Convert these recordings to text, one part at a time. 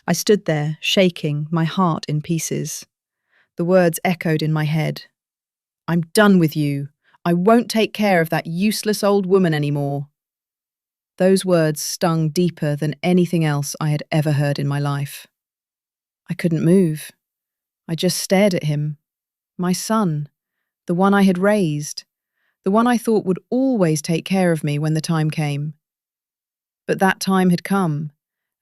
I stood there, shaking, my heart in pieces. The words echoed in my head. I'm done with you. I won't take care of that useless old woman anymore. Those words stung deeper than anything else I had ever heard in my life. I couldn't move. I just stared at him. My son, the one I had raised, the one I thought would always take care of me when the time came. But that time had come,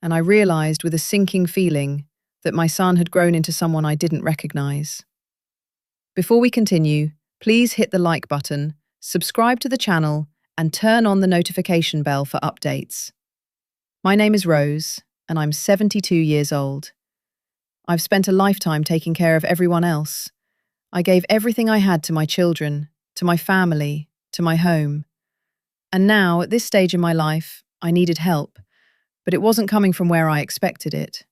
and I realized with a sinking feeling that my son had grown into someone I didn't recognize. Before we continue, please hit the like button, subscribe to the channel, and turn on the notification bell for updates. My name is Rose, and I'm 72 years old. I've spent a lifetime taking care of everyone else. I gave everything I had to my children, to my family, to my home. And now, at this stage in my life, I needed help, but it wasn't coming from where I expected it.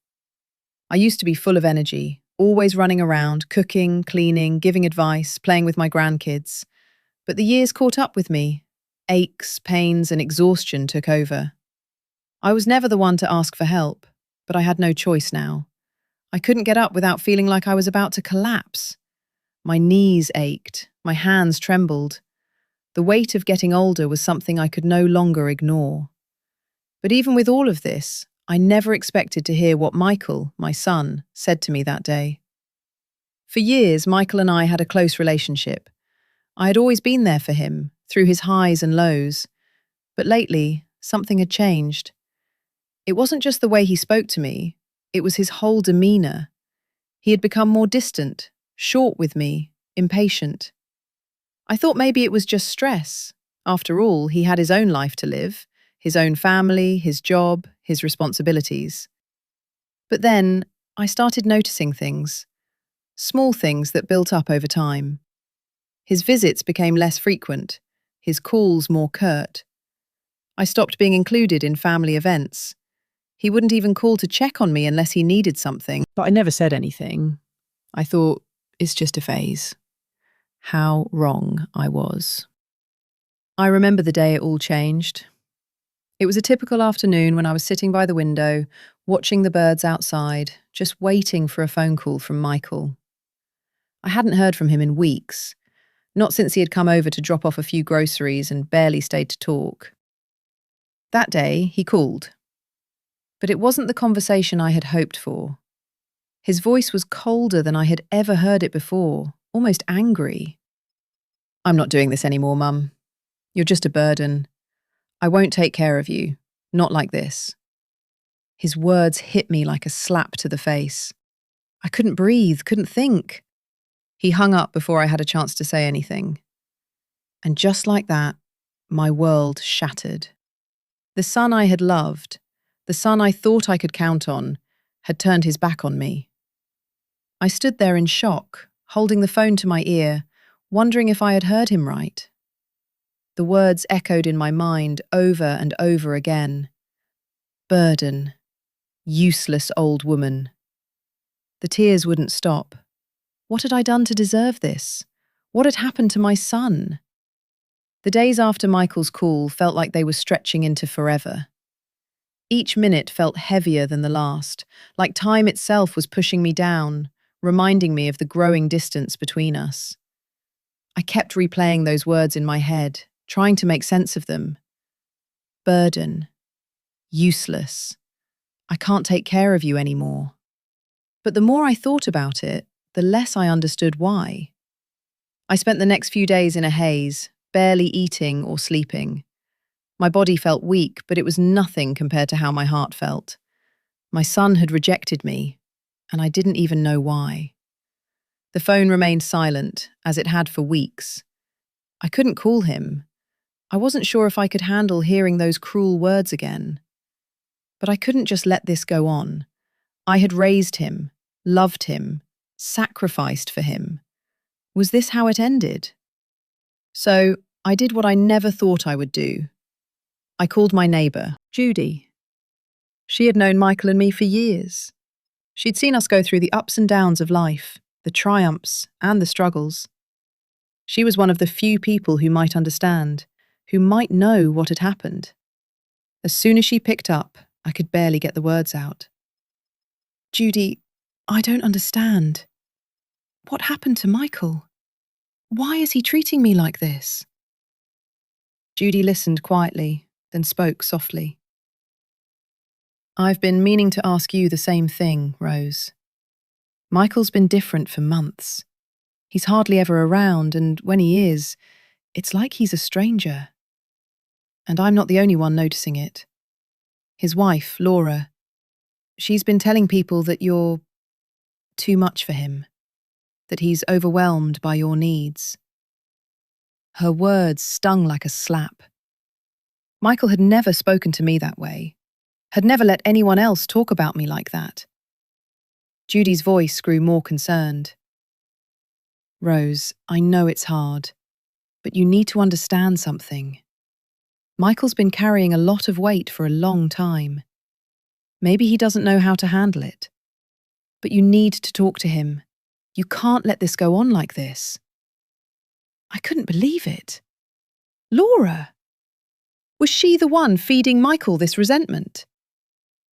I used to be full of energy, always running around, cooking, cleaning, giving advice, playing with my grandkids. But the years caught up with me. Aches, pains, and exhaustion took over. I was never the one to ask for help, but I had no choice now. I couldn't get up without feeling like I was about to collapse. My knees ached, my hands trembled. The weight of getting older was something I could no longer ignore. But even with all of this, I never expected to hear what Michael, my son, said to me that day. For years, Michael and I had a close relationship. I had always been there for him, through his highs and lows. But lately, something had changed. It wasn't just the way he spoke to me, it was his whole demeanor. He had become more distant, short with me, impatient. I thought maybe it was just stress. After all, he had his own life to live, his own family, his job, his responsibilities. But then, I started noticing things. Small things that built up over time. His visits became less frequent, his calls more curt. I stopped being included in family events. He wouldn't even call to check on me unless he needed something. But I never said anything. I thought, it's just a phase. How wrong I was. I remember the day it all changed. It was a typical afternoon when I was sitting by the window, watching the birds outside, just waiting for a phone call from Michael. I hadn't heard from him in weeks, not since he had come over to drop off a few groceries and barely stayed to talk. That day, he called. But it wasn't the conversation I had hoped for. His voice was colder than I had ever heard it before, almost angry. I'm not doing this anymore, Mum. You're just a burden. I won't take care of you. Not like this. His words hit me like a slap to the face. I couldn't breathe, couldn't think. He hung up before I had a chance to say anything. And just like that, my world shattered. The son I had loved, the son I thought I could count on, had turned his back on me. I stood there in shock, holding the phone to my ear, wondering if I had heard him right. The words echoed in my mind over and over again. Burden. Useless old woman. The tears wouldn't stop. What had I done to deserve this? What had happened to my son? The days after Michael's call felt like they were stretching into forever. Each minute felt heavier than the last, like time itself was pushing me down, reminding me of the growing distance between us. I kept replaying those words in my head, trying to make sense of them. Burden. Useless. I can't take care of you anymore. But the more I thought about it, the less I understood why. I spent the next few days in a haze, barely eating or sleeping. My body felt weak, but it was nothing compared to how my heart felt. My son had rejected me, and I didn't even know why. The phone remained silent, as it had for weeks. I couldn't call him. I wasn't sure if I could handle hearing those cruel words again. But I couldn't just let this go on. I had raised him, loved him, sacrificed for him. Was this how it ended? So I did what I never thought I would do. I called my neighbour, Judy. She had known Michael and me for years. She'd seen us go through the ups and downs of life, the triumphs and the struggles. She was one of the few people who might understand, who might know what had happened. As soon as she picked up, I could barely get the words out. Judy, I don't understand. What happened to Michael? Why is he treating me like this? Judy listened quietly, then spoke softly. I've been meaning to ask you the same thing, Rose. Michael's been different for months. He's hardly ever around, and when he is, it's like he's a stranger. And I'm not the only one noticing it. His wife, Laura, she's been telling people that you're too much for him, that he's overwhelmed by your needs. Her words stung like a slap. Michael had never spoken to me that way, had never let anyone else talk about me like that. Judy's voice grew more concerned. Rose, I know it's hard, but you need to understand something. Michael's been carrying a lot of weight for a long time. Maybe he doesn't know how to handle it. But you need to talk to him. You can't let this go on like this. I couldn't believe it. Laura! Was she the one feeding Michael this resentment?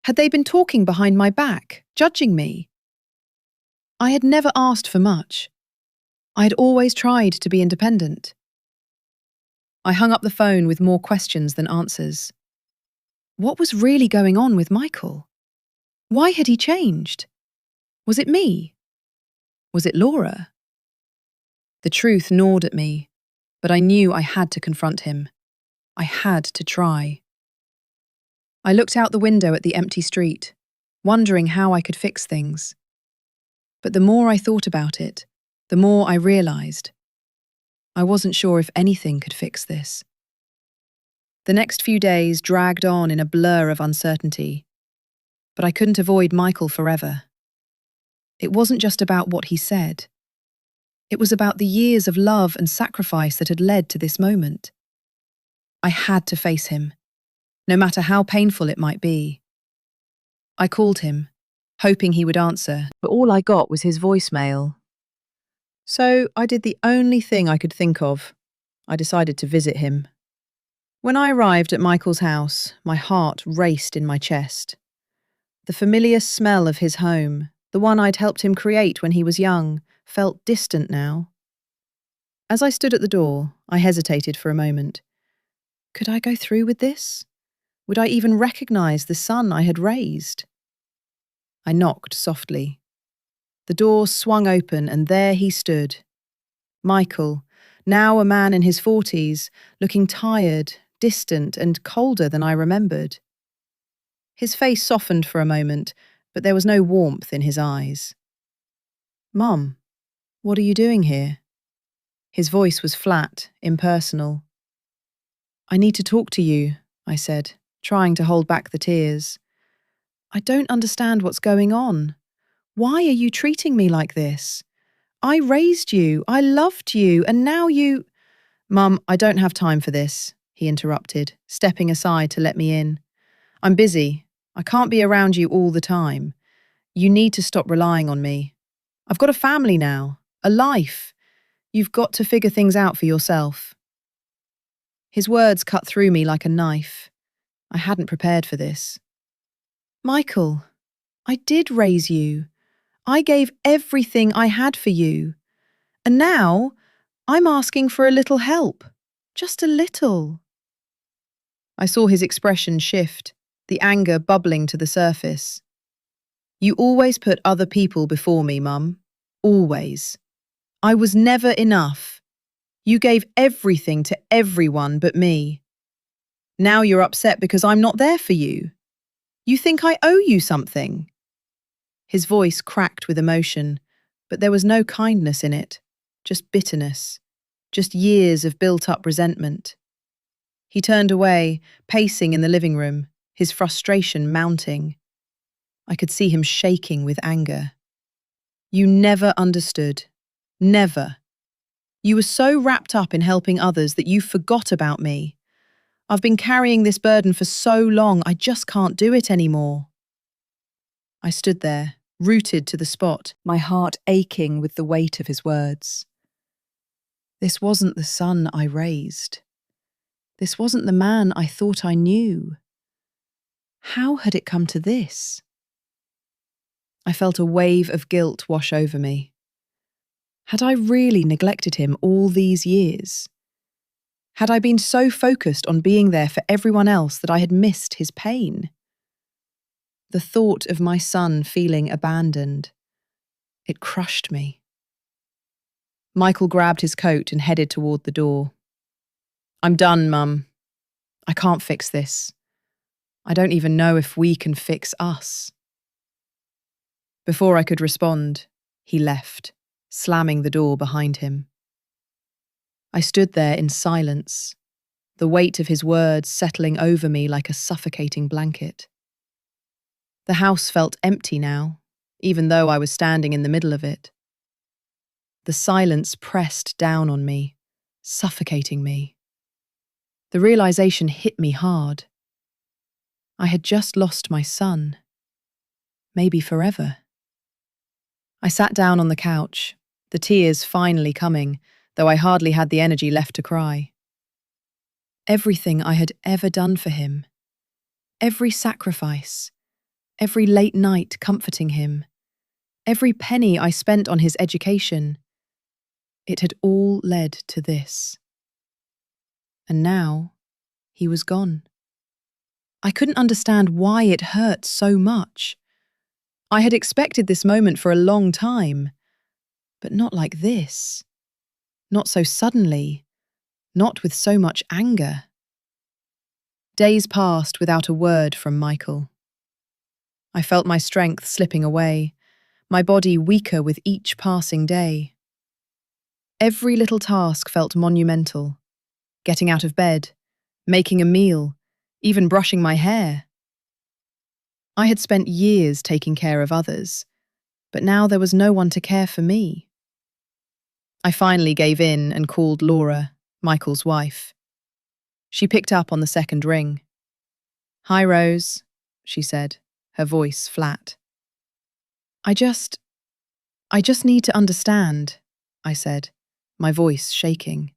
Had they been talking behind my back, judging me? I had never asked for much. I had always tried to be independent. I hung up the phone with more questions than answers. What was really going on with Michael? Why had he changed? Was it me? Was it Laura? The truth gnawed at me, but I knew I had to confront him. I had to try. I looked out the window at the empty street, wondering how I could fix things. But the more I thought about it, the more I realized I wasn't sure if anything could fix this. The next few days dragged on in a blur of uncertainty, but I couldn't avoid Michael forever. It wasn't just about what he said. It was about the years of love and sacrifice that had led to this moment. I had to face him, no matter how painful it might be. I called him, hoping he would answer, but all I got was his voicemail. So I did the only thing I could think of. I decided to visit him. When I arrived at Michael's house, my heart raced in my chest. The familiar smell of his home, the one I'd helped him create when he was young, felt distant now. As I stood at the door, I hesitated for a moment. Could I go through with this? Would I even recognize the son I had raised? I knocked softly. The door swung open and there he stood. Michael, now a man in his 40s, looking tired, distant and colder than I remembered. His face softened for a moment, but there was no warmth in his eyes. Mum, what are you doing here? His voice was flat, impersonal. I need to talk to you, I said, trying to hold back the tears. I don't understand what's going on. Why are you treating me like this? I raised you, I loved you, and now you… Mum, I don't have time for this, he interrupted, stepping aside to let me in. I'm busy. I can't be around you all the time. You need to stop relying on me. I've got a family now, a life. You've got to figure things out for yourself. His words cut through me like a knife. I hadn't prepared for this. Michael, I did raise you. I gave everything I had for you. And now I'm asking for a little help. Just a little. I saw his expression shift, the anger bubbling to the surface. You always put other people before me, Mum. Always. I was never enough. You gave everything to everyone but me. Now you're upset because I'm not there for you. You think I owe you something. His voice cracked with emotion, but there was no kindness in it, just bitterness, just years of built-up resentment. He turned away, pacing in the living room, his frustration mounting. I could see him shaking with anger. You never understood. Never. You were so wrapped up in helping others that you forgot about me. I've been carrying this burden for so long, I just can't do it anymore. I stood there, rooted to the spot, my heart aching with the weight of his words. This wasn't the son I raised. This wasn't the man I thought I knew. How had it come to this? I felt a wave of guilt wash over me. Had I really neglected him all these years? Had I been so focused on being there for everyone else that I had missed his pain? The thought of my son feeling abandoned, it crushed me. Michael grabbed his coat and headed toward the door. "I'm done, Mum. I can't fix this. I don't even know if we can fix us." Before I could respond, he left, slamming the door behind him. I stood there in silence, the weight of his words settling over me like a suffocating blanket. The house felt empty now, even though I was standing in the middle of it. The silence pressed down on me, suffocating me. The realization hit me hard. I had just lost my son. Maybe forever. I sat down on the couch, the tears finally coming, though I hardly had the energy left to cry. Everything I had ever done for him, every sacrifice, every late night comforting him, every penny I spent on his education, it had all led to this. And now, he was gone. I couldn't understand why it hurt so much. I had expected this moment for a long time, but not like this. Not so suddenly, not with so much anger. Days passed without a word from Michael. I felt my strength slipping away, my body weaker with each passing day. Every little task felt monumental. Getting out of bed, making a meal, even brushing my hair. I had spent years taking care of others, but now there was no one to care for me. I finally gave in and called Laura, Michael's wife. She picked up on the second ring. "Hi, Rose," she said, her voice flat. I just need to understand," I said, my voice shaking.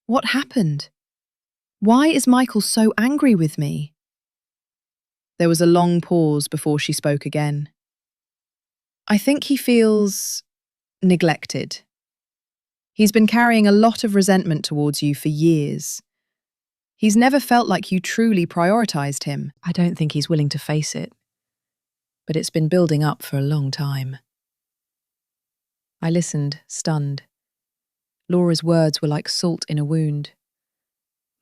"What happened? Why is Michael so angry with me?" There was a long pause before she spoke again. "I think he feels neglected. He's been carrying a lot of resentment towards you for years. He's never felt like you truly prioritized him. I don't think he's willing to face it, but it's been building up for a long time." I listened, stunned. Laura's words were like salt in a wound.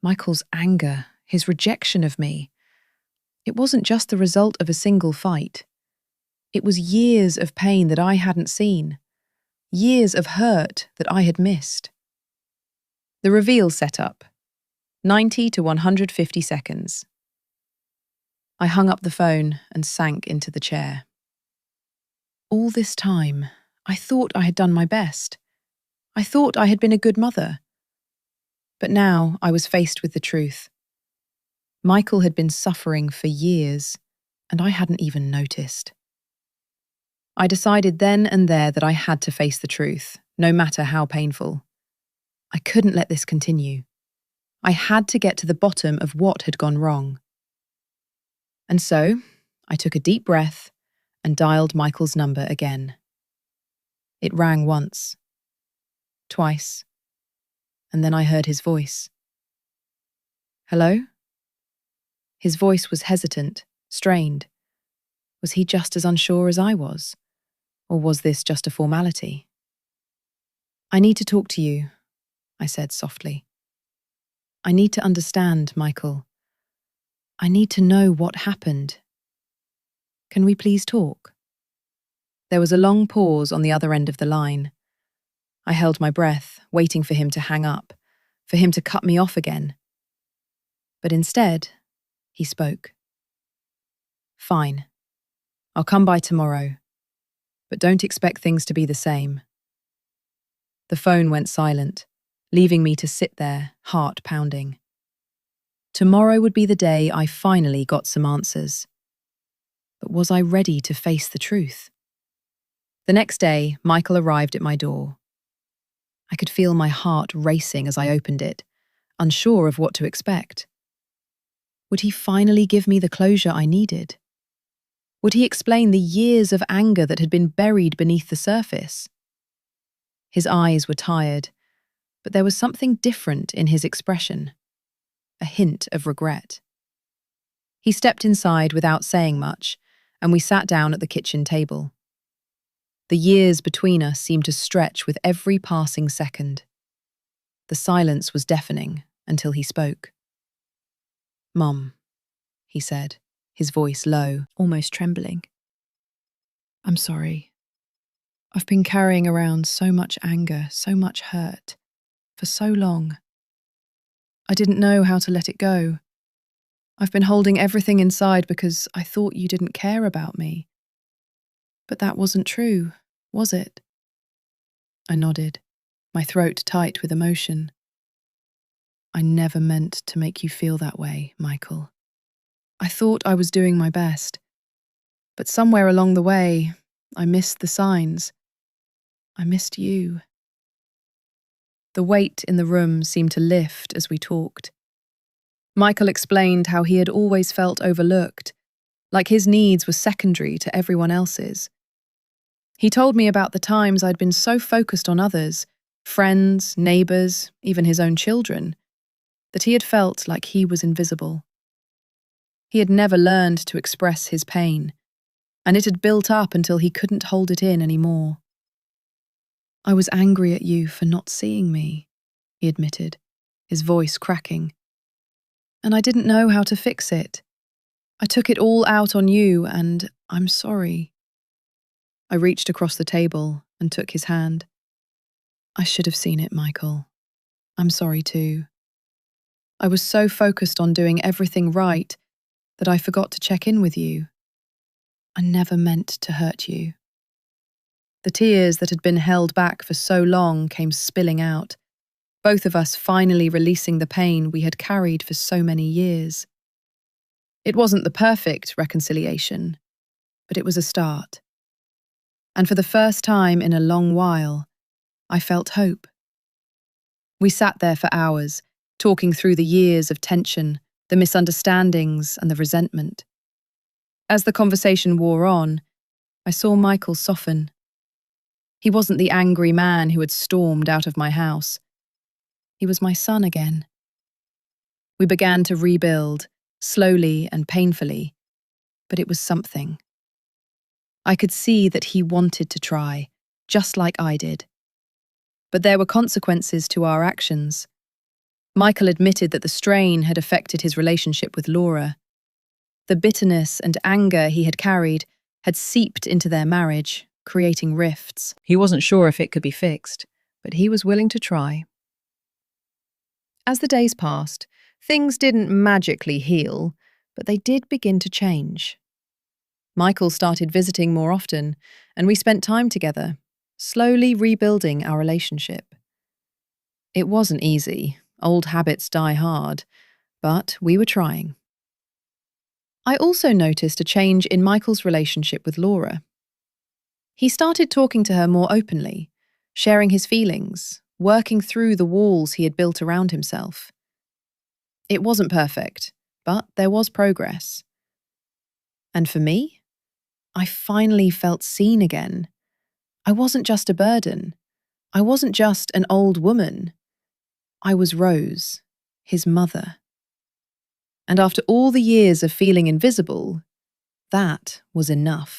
Michael's anger, his rejection of me, it wasn't just the result of a single fight. It was years of pain that I hadn't seen, years of hurt that I had missed. The reveal set up, 90 to 150 seconds. I hung up the phone and sank into the chair. All this time, I thought I had done my best. I thought I had been a good mother. But now I was faced with the truth. Michael had been suffering for years, and I hadn't even noticed. I decided then and there that I had to face the truth, no matter how painful. I couldn't let this continue. I had to get to the bottom of what had gone wrong. And so, I took a deep breath and dialed Michael's number again. It rang once, twice, and then I heard his voice. "Hello?" His voice was hesitant, strained. Was he just as unsure as I was? Or was this just a formality? "I need to talk to you," I said softly. "I need to understand, Michael. I need to know what happened. Can we please talk?" There was a long pause on the other end of the line. I held my breath, waiting for him to hang up, for him to cut me off again. But instead, he spoke. "Fine. I'll come by tomorrow. But don't expect things to be the same." The phone went silent, leaving me to sit there, heart pounding. Tomorrow would be the day I finally got some answers. But was I ready to face the truth? The next day, Michael arrived at my door. I could feel my heart racing as I opened it, unsure of what to expect. Would he finally give me the closure I needed? Would he explain the years of anger that had been buried beneath the surface? His eyes were tired, but there was something different in his expression, a hint of regret. He stepped inside without saying much, and we sat down at the kitchen table. The years between us seemed to stretch with every passing second. The silence was deafening until he spoke. "Mum," he said, his voice low, almost trembling. "I'm sorry. I've been carrying around so much anger, so much hurt, for so long. I didn't know how to let it go. I've been holding everything inside because I thought you didn't care about me. But that wasn't true, was it?" I nodded, my throat tight with emotion. "I never meant to make you feel that way, Michael. I thought I was doing my best. But somewhere along the way, I missed the signs. I missed you." The weight in the room seemed to lift as we talked. Michael explained how he had always felt overlooked, like his needs were secondary to everyone else's. He told me about the times I'd been so focused on others, friends, neighbours, even his own children, that he had felt like he was invisible. He had never learned to express his pain, and it had built up until he couldn't hold it in anymore. "I was angry at you for not seeing me," he admitted, his voice cracking. "And I didn't know how to fix it. I took it all out on you, and I'm sorry." I reached across the table and took his hand. "I should have seen it, Michael. I'm sorry too. I was so focused on doing everything right that I forgot to check in with you. I never meant to hurt you." The tears that had been held back for so long came spilling out, both of us finally releasing the pain we had carried for so many years. It wasn't the perfect reconciliation, but it was a start. And for the first time in a long while, I felt hope. We sat there for hours, talking through the years of tension, the misunderstandings, and the resentment. As the conversation wore on, I saw Michael soften. He wasn't the angry man who had stormed out of my house. He was my son again. We began to rebuild, slowly and painfully, but it was something. I could see that he wanted to try, just like I did. But there were consequences to our actions. Michael admitted that the strain had affected his relationship with Laura. The bitterness and anger he had carried had seeped into their marriage, creating rifts. He wasn't sure if it could be fixed, but he was willing to try. As the days passed, things didn't magically heal, but they did begin to change. Michael started visiting more often, and we spent time together, slowly rebuilding our relationship. It wasn't easy. Old habits die hard, but we were trying. I also noticed a change in Michael's relationship with Laura. He started talking to her more openly, sharing his feelings, working through the walls he had built around himself. It wasn't perfect, but there was progress. And for me, I finally felt seen again. I wasn't just a burden. I wasn't just an old woman. I was Rose, his mother. And after all the years of feeling invisible, that was enough.